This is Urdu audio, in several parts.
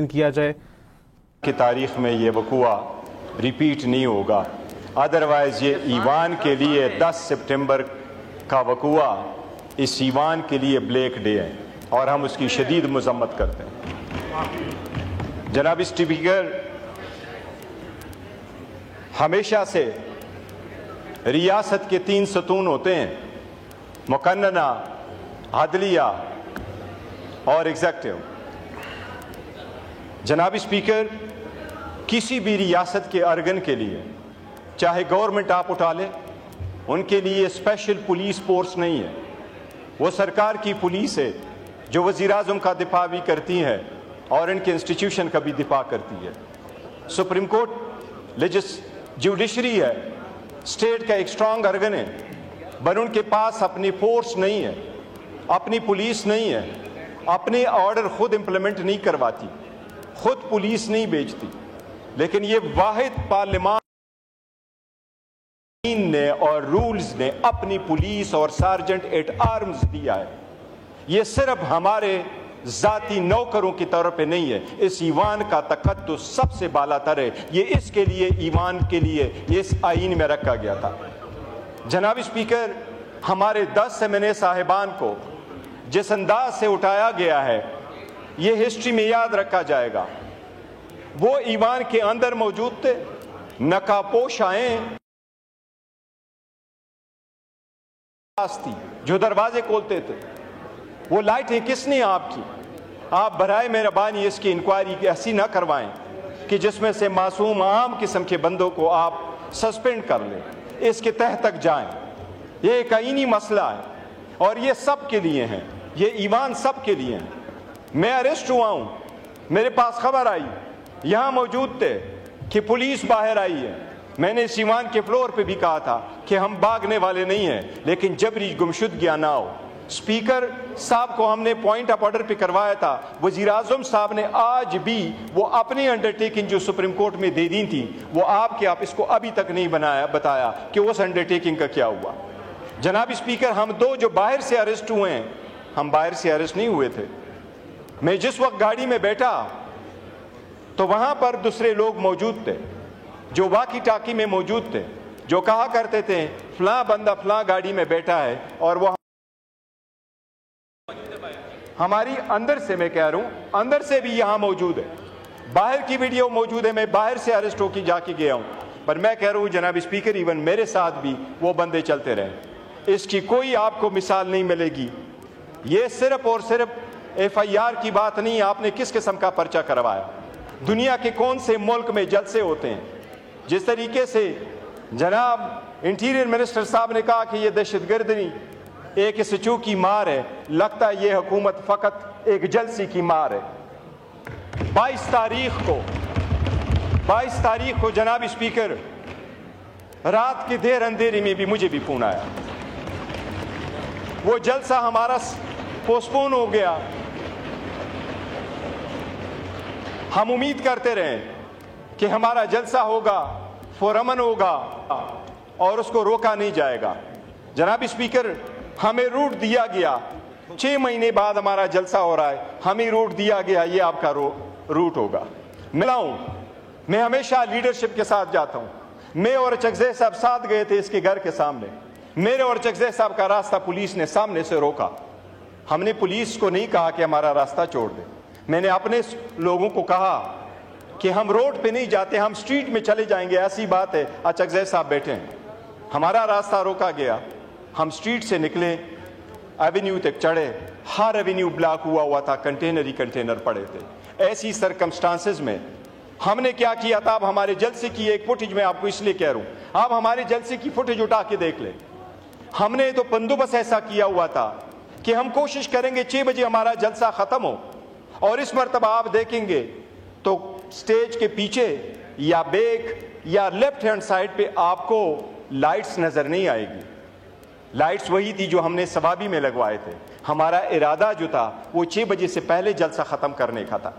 کیا جائے کہ تاریخ میں یہ وقوع ریپیٹ نہیں ہوگا، ادروائز یہ ایوان کے لیے 10 سپٹمبر کا وقوع اس ایوان کے لیے بلیک ڈے ہے اور ہم اس کی شدید مذمت کرتے ہیں۔ جناب اسپیکر، ہمیشہ سے ریاست کے 3 ستون ہوتے ہیں، مقننہ، عدلیہ اور ایگزیکٹو۔ جناب اسپیکر، کسی بھی ریاست کے ارگن کے لیے چاہے گورنمنٹ آپ اٹھا لیں، ان کے لیے اسپیشل پولیس فورس نہیں ہے، وہ سرکار کی پولیس ہے جو وزیر اعظم کا دفاع بھی کرتی ہے اور ان کے انسٹیٹیوشن کا بھی دفاع کرتی ہے۔ سپریم کورٹ جوڈیشری ہے، اسٹیٹ کا ایک اسٹرانگ ارگن ہے، پر ان کے پاس اپنی فورس نہیں ہے، اپنی پولیس نہیں ہے، اپنے آرڈر خود امپلیمنٹ نہیں کرواتی، خود پولیس نہیں بھیجتی۔ لیکن یہ واحد پارلیمان نے اور رولز نے اپنی پولیس اور سارجنٹ ایٹ آرمز دیا ہے۔ یہ صرف ہمارے ذاتی نوکروں کی طور پہ نہیں ہے، اس ایوان کا تقدس سب سے بالا تر ہے، یہ اس کے لیے ایوان کے لیے اس آئین میں رکھا گیا تھا۔ جناب اسپیکر، ہمارے 10 MNA صاحبان کو جس انداز سے اٹھایا گیا ہے یہ ہسٹری میں یاد رکھا جائے گا۔ وہ ایوان کے اندر موجود تھے، نقابپوش آئیں تھی جو دروازے کھولتے تھے، وہ لائٹیں کس نے آپ کی؟ آپ برائے مہربانی اس کی انکوائری ایسی نہ کروائیں کہ جس میں سے معصوم عام قسم کے بندوں کو آپ سسپینڈ کر لیں، اس کے تہ تک جائیں۔ یہ ایک آئینی مسئلہ ہے اور یہ سب کے لیے ہیں، یہ ایوان سب کے لیے ہیں۔ میں اریسٹ ہوا ہوں، میرے پاس خبر آئی، یہاں موجود تھے کہ پولیس باہر آئی ہے، میں نے اس ایوان کے فلور پہ بھی کہا تھا کہ ہم بھاگنے والے نہیں ہیں، لیکن جبری گمشدگیاں نہ ہو۔ اسپیکر صاحب کو ہم نے پوائنٹ آف آرڈر پہ کروایا تھا، وزیر اعظم صاحب نے آج بھی وہ اپنی انڈرٹیکنگ جو سپریم کورٹ میں دے دی تھی، وہ آپ اس کو ابھی تک نہیں بتایا کہ اس انڈرٹیکنگ کا کیا ہوا۔ جناب اسپیکر، ہم 2 جو باہر سے اریسٹ ہوئے ہیں، ہم باہر سے اریسٹ نہیں ہوئے تھے۔ میں جس وقت گاڑی میں بیٹھا تو وہاں پر دوسرے لوگ موجود تھے جو واکی ٹاکی میں موجود تھے، جو کہا کرتے تھے فلاں بندہ فلاں گاڑی میں بیٹھا ہے، اور وہ ہماری اندر سے، میں کہہ رہا ہوں اندر سے بھی یہاں موجود ہے، باہر کی ویڈیو موجود ہے، میں باہر سے اریسٹ ہو کے جا کے گیا ہوں، پر میں کہہ رہا ہوں جناب اسپیکر ایون میرے ساتھ بھی وہ بندے چلتے رہے، اس کی کوئی آپ کو مثال نہیں ملے گی۔ یہ صرف اور صرف FIR کی بات نہیں، آپ نے کس قسم کا پرچہ کروایا، دنیا کے کون سے ملک میں جلسے ہوتے ہیں۔ جس طریقے سے جناب انٹیریئر منسٹر صاحب نے کہا کہ یہ دہشت گردی ایک سچو کی مار ہے، لگتا ہے یہ حکومت فقط ایک جلسی کی مار ہے۔ 22 تاریخ کو جناب اسپیکر رات کے دیر اندھیرے میں بھی مجھے بھی فون آیا، وہ جلسہ ہمارا پوسٹپون ہو گیا، ہم امید کرتے رہے کہ ہمارا جلسہ ہوگا، پرامن ہوگا اور اس کو روکا نہیں جائے گا۔ جناب اسپیکر، ہمیں روٹ دیا گیا، 6 مہینے بعد ہمارا جلسہ ہو رہا ہے، ہمیں روٹ دیا گیا یہ آپ کا روٹ ہوگا۔ ملا ہوں، میں ہمیشہ لیڈرشپ کے ساتھ جاتا ہوں، میں اور چکزے صاحب ساتھ گئے تھے اس کے گھر کے سامنے، میرے اور چکزے صاحب کا راستہ پولیس نے سامنے سے روکا، ہم نے پولیس کو نہیں کہا کہ ہمارا راستہ چھوڑ دے، میں نے اپنے لوگوں کو کہا کہ ہم روڈ پہ نہیں جاتے، ہم سٹریٹ میں چلے جائیں گے، ایسی بات ہے چکزے صاحب بیٹھے ہیں، ہمارا راستہ روکا گیا، ہم سٹریٹ سے نکلے، ایونیو تک چڑھے، ہر ایونیو بلاک ہوا تھا، کنٹینر ہی کنٹینر پڑے تھے۔ ایسی سرکمسٹانسز میں ہم نے کیا کیا تھا، اب ہمارے جلسے کی ایک فوٹیج میں آپ کو اس لیے کہہ رہا ہوں، آپ ہمارے جلسے کی فوٹیج اٹھا کے دیکھ لیں، ہم نے تو بندوبست ایسا کیا ہوا تھا کہ ہم کوشش کریں گے 6 بجے ہمارا جلسہ ختم ہو، اور اس مرتبہ آپ دیکھیں گے تو سٹیج کے پیچھے یا بیک یا لیفٹ ہینڈ سائڈ پہ آپ کو لائٹس نظر نہیں آئے گی، لائٹس وہی تھی جو ہم نے ثوابی میں لگوائے تھے۔ ہمارا ارادہ جو تھا وہ 6 بجے سے پہلے جلسہ ختم کرنے کا تھا،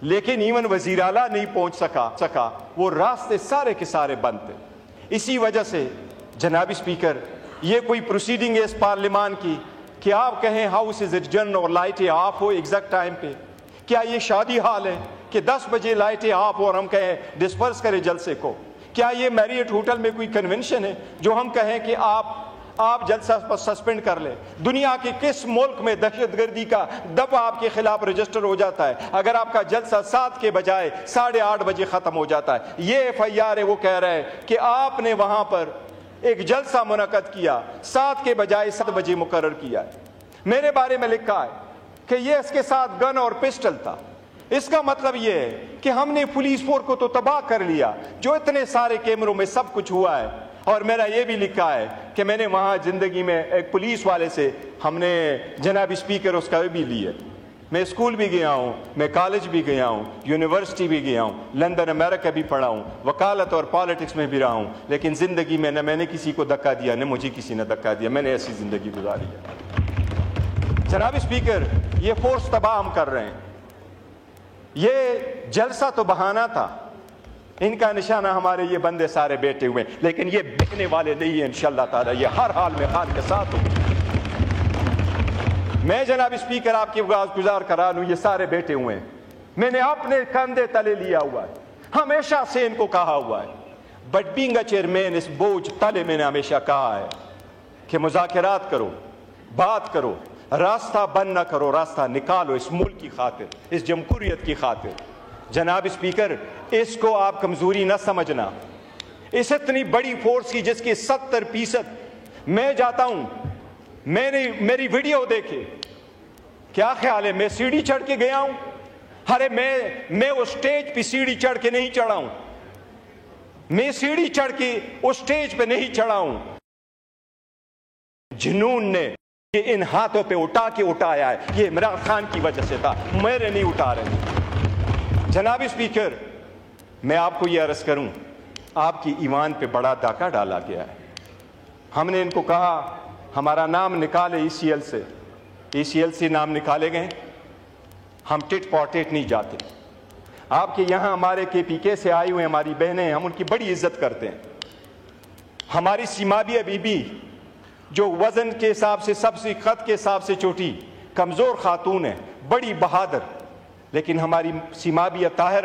لیکن ایون وزیر اعلیٰ نہیں پہنچ سکا، وہ راستے سارے کے سارے بند تھے۔ اسی وجہ سے جناب اسپیکر، یہ کوئی پروسیڈنگ ہے اس پارلیمان کی کہ آپ کہیں ہاؤس از ایڈجرن اور لائٹیں آف ہو ایگزیکٹ ٹائم پہ؟ کیا یہ شادی حال ہے کہ 10 بجے لائٹیں آپ اور ہم کہیں ڈسپرس کریں جلسے کو؟ کیا یہ میریٹ ہوٹل میں کوئی کنونشن ہے جو ہم کہیں کہ آپ جلسہ سسپینڈ کر لیں؟ دنیا کے کس ملک میں دہشت گردی کا دفعہ آپ کے خلاف رجسٹر ہو جاتا ہے اگر آپ کا جلسہ 7 کے بجائے 8:30 بجے ختم ہو جاتا ہے؟ یہ FIR ہے، وہ کہہ رہا ہے کہ آپ نے وہاں پر ایک جلسہ منعقد کیا 7 کے بجائے 7 بجے مقرر کیا ہے۔ میرے بارے میں لکھا ہے کہ یہ اس کے ساتھ گن اور پسٹل تھا۔ اس کا مطلب یہ ہے کہ ہم نے پولیس فورس کو تو تباہ کر لیا جو اتنے سارے کیمروں میں سب کچھ ہوا ہے۔ اور میرا یہ بھی لکھا ہے کہ میں نے وہاں زندگی میں ایک پولیس والے سے ہم نے جناب اسپیکر اس کا بھی لی ہے۔ میں اسکول بھی گیا ہوں، میں کالج بھی گیا ہوں، یونیورسٹی بھی گیا ہوں، لندن امریکہ بھی پڑھا ہوں، وکالت اور پالیٹکس میں بھی رہا ہوں، لیکن زندگی میں نہ میں نے کسی کو دھکا دیا نہ مجھے کسی نے دھکا دیا۔ میں نے ایسی زندگی گزاری ہے۔ جناب اسپیکر، یہ فورس تباہ ہم کر رہے ہیں۔ یہ جلسہ تو بہانہ تھا، ان کا نشانہ ہمارے یہ بندے سارے بیٹھے ہوئے ہیں، لیکن یہ بکنے والے نہیں ہیں انشاءاللہ تعالی، یہ ہر حال میں خان کے ساتھ ہوں۔ میں جناب اسپیکر آپ کی گزار کرا لوں، یہ سارے بیٹھے ہوئے ہیں، میں نے اپنے کندھے تلے لیا ہوا ہے، ہمیشہ سے ان کو کہا ہوا ہے، بٹ بینگ اے چیئرمین اس بوجھ تلے میں نے ہمیشہ کہا ہے کہ مذاکرات کرو، بات کرو، راستہ بند نہ کرو، راستہ نکالو اس ملک کی خاطر، اس جمہوریت کی خاطر۔ جناب اسپیکر، اس کو آپ کمزوری نہ سمجھنا، اس اتنی بڑی فورس کی جس کی 70% میں جاتا ہوں، میری ویڈیو دیکھے، کیا خیال ہے میں سیڑھی چڑھ کے گیا ہوں؟ ارے میں اس سٹیج پہ سیڑھی چڑھ کے نہیں چڑھا ہوں، میں سیڑھی چڑھ کے اس سٹیج پہ نہیں چڑھا ہوں، جنون نے کہ ان ہاتھوں پہ اٹھا کے اٹھایا ہے، یہ عمران خان کی وجہ سے تھا، میرے نہیں اٹھا رہے۔ جناب اسپیکر، میں آپ کو یہ عرض کروں، آپ کی ایمان پہ بڑا ڈاکہ ڈالا گیا ہے۔ ہم نے ان کو کہا ہمارا نام نکالے ECL سے نام نکالے گئے، ہم ٹٹ پاٹٹ نہیں جاتے۔ آپ کے یہاں ہمارے KPK سے آئی ہوئے ہماری بہنیں، ہم ان کی بڑی عزت کرتے ہیں۔ ہماری سیمابیہ بی بی جو وزن کے حساب سے سب سے خط کے حساب سے چھوٹی کمزور خاتون ہے، بڑی بہادر، لیکن ہماری سیمابیہ طاہر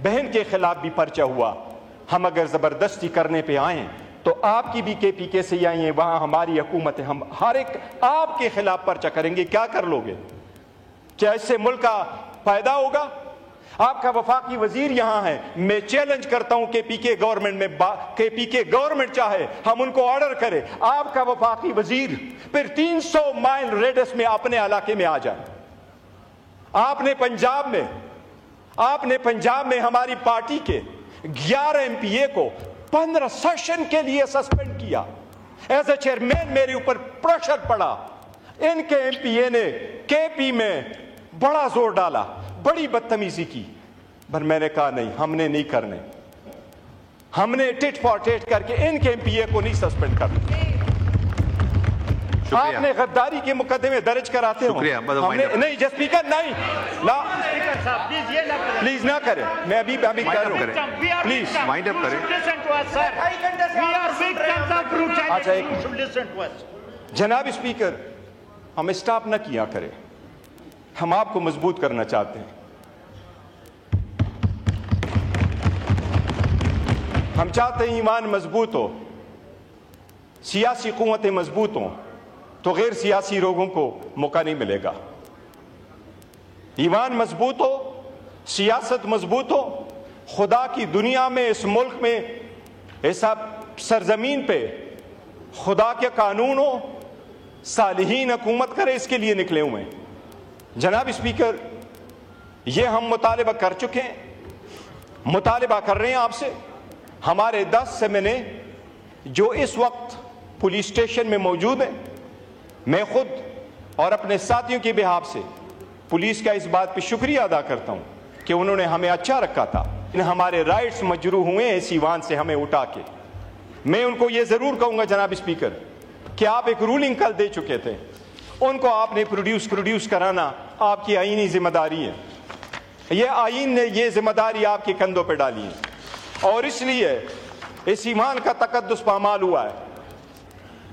بہن کے خلاف بھی پرچہ ہوا۔ ہم اگر زبردستی کرنے پہ آئیں تو آپ کی بھی KPK سے آئی ہیں، وہاں ہماری حکومت ہے، ہم ہر ایک آپ کے خلاف پرچہ کریں گے، کیا کر لو گے؟ کیا اس سے ملک کا فائدہ ہوگا؟ آپ کا وفاقی وزیر یہاں ہے، میں چیلنج کرتا ہوں KPK گورنمنٹ میں، KPK گورنمنٹ چاہے ہم ان کو آرڈر کرے، آپ کا وفاقی وزیر پھر 300 مائل ریڈس میں اپنے علاقے میں آ جائے۔ آپ نے پنجاب میں ہماری پارٹی کے 11 MPA کو 15 سیشن کے لیے سسپینڈ کیا۔ ایز اے چیئرمین میرے اوپر پریشر پڑا، ان کے MPA نے KP میں بڑا زور ڈالا، بڑی بدتمیزی کی، پر میں نے کہا نہیں، ہم نے نہیں کرنے، ہم نے ٹٹ فار ٹٹ کر کے ان کے MPA کو نہیں سسپینڈ کرنا۔ آپ نے غداری کے مقدمے درج کراتے ہو، نہیں جس اسپیکر نہیں، پلیز نہ کریں، میں ابھی کر رہا ہوں، پلیز وائنڈ اپ کریں۔ اچھا جناب اسپیکر، ہم اسٹاپ نہ کیا کریں، ہم آپ کو مضبوط کرنا چاہتے ہیں۔ ہم چاہتے ہیں ایمان مضبوط ہو، سیاسی قوتیں مضبوط ہوں تو غیر سیاسی لوگوں کو موقع نہیں ملے گا۔ ایمان مضبوط ہو، سیاست مضبوط ہو، خدا کی دنیا میں، اس ملک میں، اس سرزمین پہ خدا کے قانون ہو، صالحین حکومت کرے، اس کے لیے نکلے ہوئے ہیں۔ جناب اسپیکر، یہ ہم مطالبہ کر چکے ہیں، مطالبہ کر رہے ہیں آپ سے۔ ہمارے 10 سیمنے جو اس وقت پولیس اسٹیشن میں موجود ہیں، میں خود اور اپنے ساتھیوں کے بہاف سے پولیس کا اس بات پہ شکریہ ادا کرتا ہوں کہ انہوں نے ہمیں اچھا رکھا تھا۔ ہمارے رائٹس مجروح ہوئے ہیں اس ایوان سے ہمیں اٹھا کے۔ میں ان کو یہ ضرور کہوں گا جناب اسپیکر کہ آپ ایک رولنگ کل دے چکے تھے، ان کو آپ نے پروڈیوس کرانا آپ کی آئینی ذمہ داری ہے۔ یہ آئین نے یہ ذمہ داری آپ کے کندھوں پہ ڈالی ہے، اور اس لیے اس ایمان کا تقدس پامال ہوا ہے۔